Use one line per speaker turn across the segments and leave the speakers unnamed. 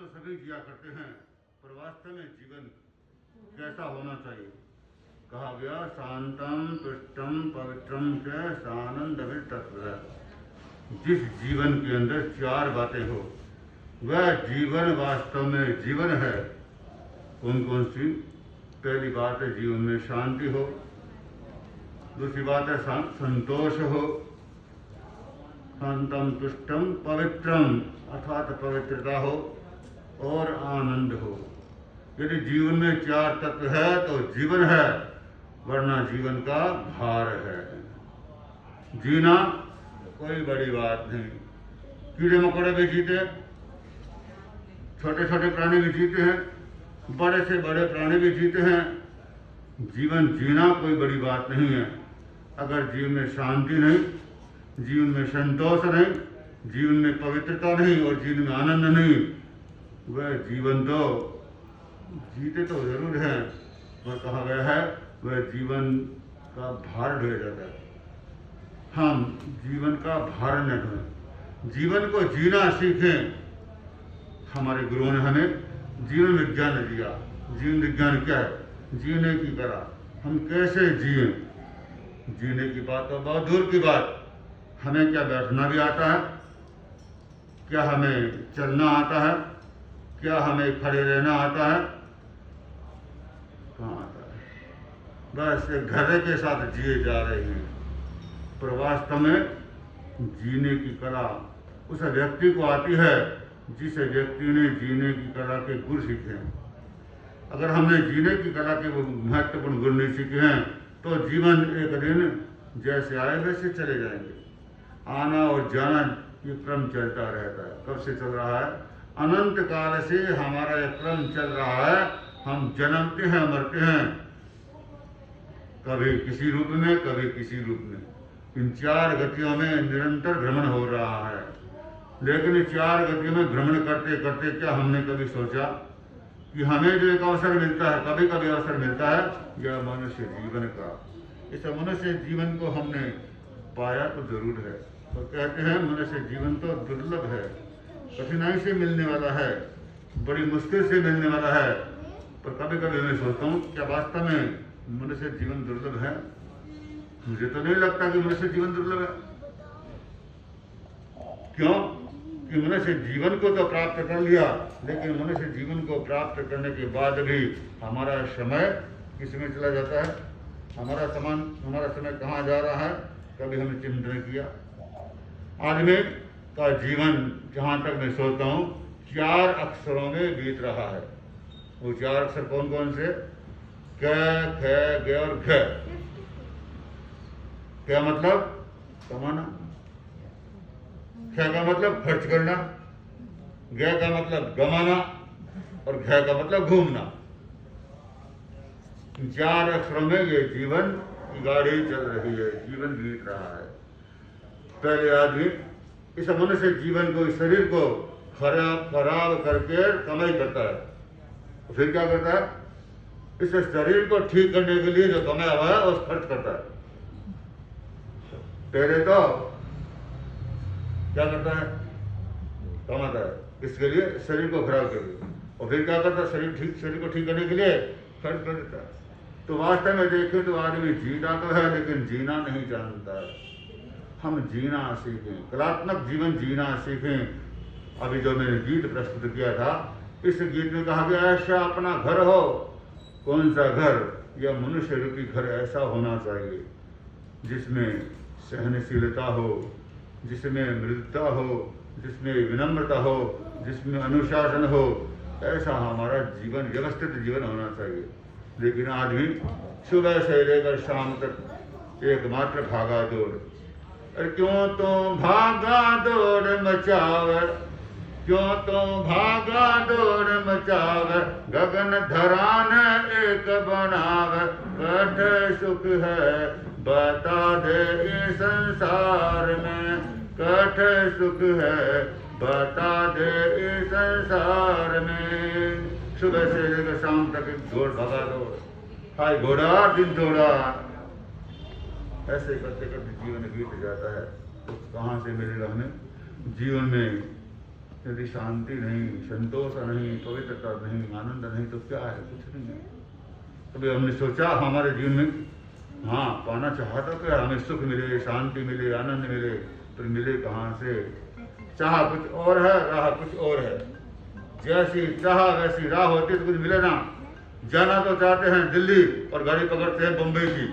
सभी जिया करते हैं, पर वास्तव में जीवन कैसा होना चाहिए? कहा गया शांतम तुष्टम पवित्रम च सानंद तत्व। जिस जीवन के अंदर चार बातें हो वह जीवन वास्तव में जीवन है। कौन कौन सी? पहली बात है जीवन में शांति हो, दूसरी बात है संतोष हो, शांतम तुष्टम पवित्रम अर्थात पवित्रता हो, और आनंद हो। यदि जीवन में चार तत्व है तो जीवन है, वरना जीवन का भार है। जीना कोई बड़ी बात नहीं। कीड़े मकोड़े भी जीते, छोटे छोटे प्राणी भी जीते हैं, बड़े से बड़े प्राणी भी जीते हैं। जीवन जीना कोई बड़ी बात नहीं है। अगर जीवन में शांति नहीं, जीवन में संतोष नहीं, जीवन में पवित्रता नहीं और जीवन में आनंद नहीं, वह जीवन तो जीते तो जरूर है, पर कहा गया है वह जीवन का भार ढोया जाता है। हम जीवन का भार न ढोएं, जीवन को जीना सीखें। हमारे गुरुओं ने हमें जीवन विज्ञान दिया। जीवन विज्ञान क्या है? जीने की कला। हम कैसे जिए? जीने की बात तो बहुत दूर की बात। हमें क्या बैठना भी आता है? क्या हमें चलना आता है? क्या हमें खड़े रहना आता है? कहाँ आता है? बस एक घरे के साथ जिए जा रहे हैं। पर वास्तव में जीने की कला उस व्यक्ति को आती है जिस व्यक्ति ने जीने की कला के गुण सीखे हैं। अगर हमने जीने की कला के वो महत्वपूर्ण गुण नहीं सीखे हैं तो जीवन एक दिन जैसे आए वैसे चले जाएंगे। आना और जाना ये क्रम चलता रहता है। कब से चल रहा है? अनंत काल से हमारा यह क्रम चल रहा है। हम जन्मते हैं, मरते हैं, कभी किसी रूप में, कभी किसी रूप में। इन चार गतियों में निरंतर भ्रमण हो रहा है। लेकिन इस चार गतियों में भ्रमण करते करते क्या हमने कभी सोचा कि हमें जो एक अवसर मिलता है, कभी कभी अवसर मिलता है यह मनुष्य जीवन का, इस मनुष्य जीवन को हमने पाया तो जरूर है। तो कहते हैं मनुष्य जीवन तो दुर्लभ है, कठिनाई से मिलने वाला है, बड़ी मुश्किल से मिलने वाला है। पर कभी कभी मैं सोचता हूँ क्या वास्तव में मनुष्य जीवन दुर्लभ है? मुझे तो नहीं लगता कि मनुष्य जीवन दुर्लभ है। क्यों? कि मनुष्य जीवन को तो प्राप्त कर लिया, लेकिन मनुष्य जीवन को प्राप्त करने के बाद भी हमारा समय किसमें चला जाता है? हमारा समय कहाँ जा रहा है? कभी हमने चिंतन नहीं किया। आदमी का जीवन जहाँ तक मैं सोचता हूँ चार अक्षरों में बीत रहा है। वो चार अक्षर कौन कौन से? क, ख, ग और घ। क्या मतलब? कमाना। ख का मतलब खर्च करना, ग का मतलब गमाना और घ का मतलब घूमना। चार अक्षरों में ये जीवन की गाड़ी चल रही है, जीवन बीत रहा है। पहले आदमी इस मनुष्य जीवन को, इस शरीर को खराब करके कमाई करता है। फिर क्या करता है? इस शरीर को ठीक करने के लिए जो कमाया हुआ है उस खर्च करता है। पहले तो क्या करता है? कमाता है इसके लिए, शरीर को खराब कर दिया, और फिर क्या करता है? शरीर को ठीक करने के लिए खर्च कर देता है। तो वास्तव में देखें तो आदमी जीता तो है लेकिन जीना नहीं जानता है। हम जीना सीखें, कलात्मक जीवन जीना सीखें। अभी जो मैंने गीत प्रस्तुत किया था, इस गीत में कहा गया ऐसा अपना घर हो। कौन सा घर? यह मनुष्य रूपी घर ऐसा होना चाहिए जिसमें सहनशीलता हो, जिसमें मृदुता हो, जिसमें विनम्रता हो, जिसमें अनुशासन हो। ऐसा हमारा जीवन, व्यवस्थित जीवन होना चाहिए। लेकिन आदमी सुबह से लेकर शाम तक एकमात्र भागा दौड़। अरे क्यों तो भागा दौड़ मचावे, क्यों तो भागा दौड़ मचावे, गगन धरान एक बनावे, कठ सुख है बता दे इस संसार में, कठ सुख है बता दे इस संसार में। सुबह से लेकर शाम तक दौड़, भागा दौड़, हाय घोड़ा दिन थोड़ा, ऐसे करते करते जीवन बीत जाता है। तो कहाँ से मिलेगा हमें? जीवन में यदि शांति नहीं, संतोष नहीं, पवित्रता नहीं, आनंद नहीं तो क्या है? कुछ नहीं है। कभी हमने सोचा हमारे जीवन में, हाँ पाना चाहता तो हमें सुख मिले, शांति मिले, आनंद मिले, पर मिले कहाँ से? चाह कुछ और है, राह कुछ और है। जैसी चाह वैसी राह होती तो कुछ मिले ना। जाना तो चाहते हैं दिल्ली और गाड़ी पकड़ते हैं बम्बई की,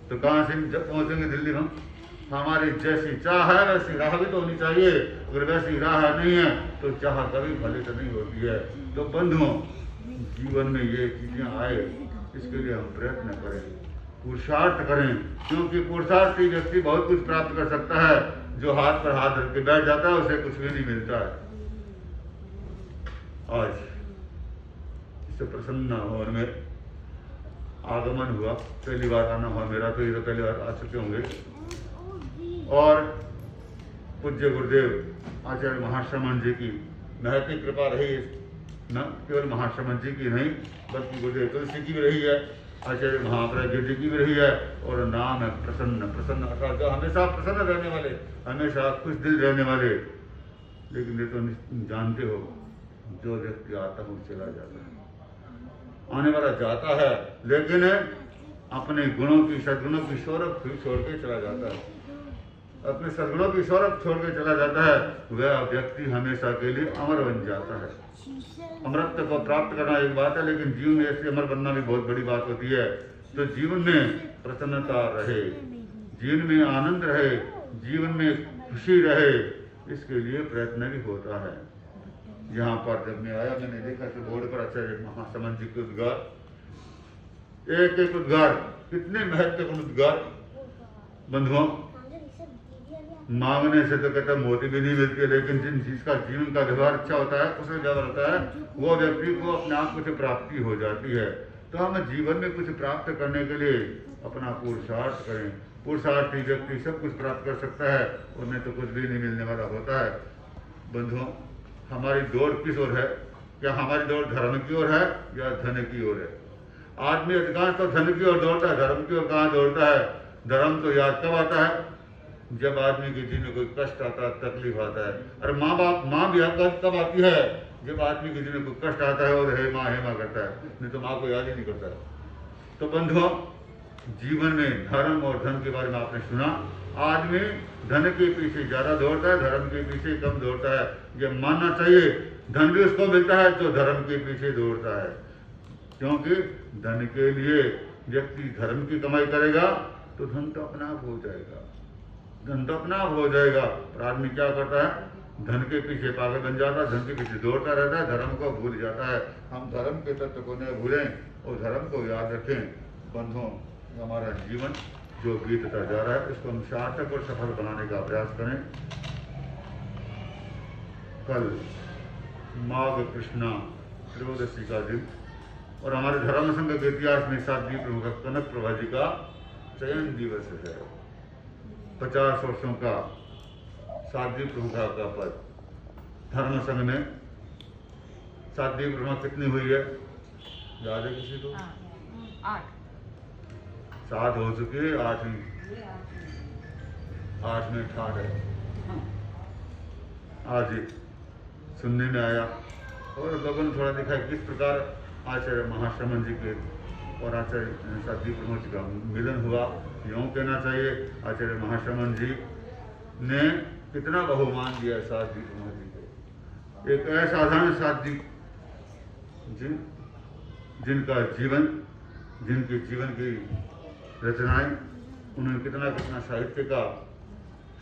तो कहाँ से जब पहुँचेंगे दिल्ली हम? हमारी जैसी चाह है वैसी राह भी तो होनी चाहिए। अगर वैसी राह नहीं है तो चाह कभी फलित नहीं होती है। तो बंधुओं, जीवन में ये चीजें आए, इसके लिए हम प्रयत्न करें, पुरुषार्थ करें, क्योंकि पुरुषार्थी व्यक्ति बहुत कुछ प्राप्त कर सकता है। जो हाथ पर हाथ रख के बैठ जाता है उसे कुछ भी नहीं मिलता है। आज इससे प्रसन्न होने में आगमन हुआ, पहली बार आना हुआ मेरा, तो ये तो पहली बार आ चुके होंगे। और पूज्य गुरुदेव आचार्य महाश्रमण जी की महती कृपा रही, न केवल महाश्रमण जी की नहीं बल्कि गुरुदेव तुलसी की भी रही है, आचार्य महाप्रज्ञ जी की भी रही है। और नाम है प्रसन्न। प्रसन्न अर्थात जो हमेशा प्रसन्न रहने वाले, हमेशा खुश दिल रहने वाले। लेकिन ये तो जानते हो, जो व्यक्ति आता है वो चला जाता है, आने वाला जाता है, लेकिन अपने गुणों की, सद्गुणों की शौरभ छोड़ के चला जाता है। अपने सद्गुणों की शौरभ छोड़ के चला जाता है, वह व्यक्ति हमेशा के लिए अमर बन जाता है। अमरत्व को प्राप्त करना एक बात है, लेकिन जीवन में ऐसे अमर बनना भी बहुत बड़ी बात होती है। तो जीवन में प्रसन्नता रहे, जीवन में आनंद रहे, जीवन में खुशी रहे, इसके लिए प्रयत्न भी होता है। यहाँ पर जब मैं आया, मैंने देखा कि बोर्ड पर आचार्य महाश्रमण जी के उद्गार, एक एक उद्गार कितने महत्वपूर्ण उद्गार। बंधुओं, मांगने से तो कहता मोती भी नहीं मिलती है, लेकिन जिन जिसका जीवन का व्यवहार अच्छा होता है, उसका व्यवहार होता है, वो व्यक्ति को अपने आप कुछ प्राप्ति हो जाती है। तो हम जीवन में कुछ प्राप्त करने के लिए अपना पुरुषार्थ करें। पुरुषार्थी व्यक्ति सब कुछ प्राप्त कर सकता है, उन्हें तो कुछ भी नहीं मिलने वाला होता है। बंधुओं, हमारी दौड़ किस ओर है? क्या हमारी दौड़ धर्म की ओर है या धन की ओर है? आदमी अधिकांश तो धन की ओर दौड़ता है, धर्म की ओर कहाँ दौड़ता है? धर्म तो याद कब आता है? जब आदमी के जीवन में कोई कष्ट आता है, तकलीफ आता है। और माँ भी कब आती है? जब आदमी के जीवन में कोई कष्ट आता है और हे माँ करता है, नहीं तो माँ को याद ही नहीं करता है। तो बंधुओं, जीवन में धर्म और धन के बारे में आपने सुना। आदमी धन के पीछे ज्यादा दौड़ता है, धर्म के पीछे कम दौड़ता है। ये मानना चाहिए, धन भी उसको मिलता है जो धर्म के पीछे दौड़ता है, क्योंकि धन के लिए व्यक्ति धर्म की कमाई करेगा तो धन तो अपना आप हो जाएगा, धन तो अपना आप हो जाएगा। और आदमी क्या करता है? धन के पीछे पागल बन जाता है, धन के पीछे दौड़ता रहता है, धर्म को भूल जाता है। हम धर्म के तत्व को न भूलें और धर्म को याद रखें। बंधुओं, हमारा जीवन जो बीतता जा रहा है, इसको हम सार्थक और सफल बनाने का प्रयास करें। कल माघ कृष्णा त्रयोदशी का दिन, और हमारे धर्म संघ के इतिहास में साध्वी प्रमुख कनक प्रभा जी का चयन दिवस है। 50 वर्षों का साध्वी प्रमुखा का पद। धर्म संघ में साध्वी प्रमुख कितनी हुई है? याद है किसी को?
8
7 हो चुकी है, 8 में ठाठ है। आज सुनने में आया और लोगों ने थोड़ा देखा किस प्रकार आचार्य महाश्रमण जी के और आचार्य साध्वी प्रमुख जी का मिलन हुआ। यूँ कहना चाहिए, आचार्य महाश्रमण जी ने कितना बहुमान दिया साध्वी प्रमुख जी को। एक असाधारण साध्वी जिनका जीवन, जिनके जीवन की रचनाएं, उन्होंने कितना कितना साहित्य का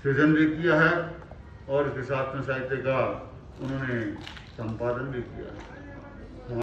सृजन भी किया है और इसके साथ में साहित्य का उन्होंने संपादन भी किया है।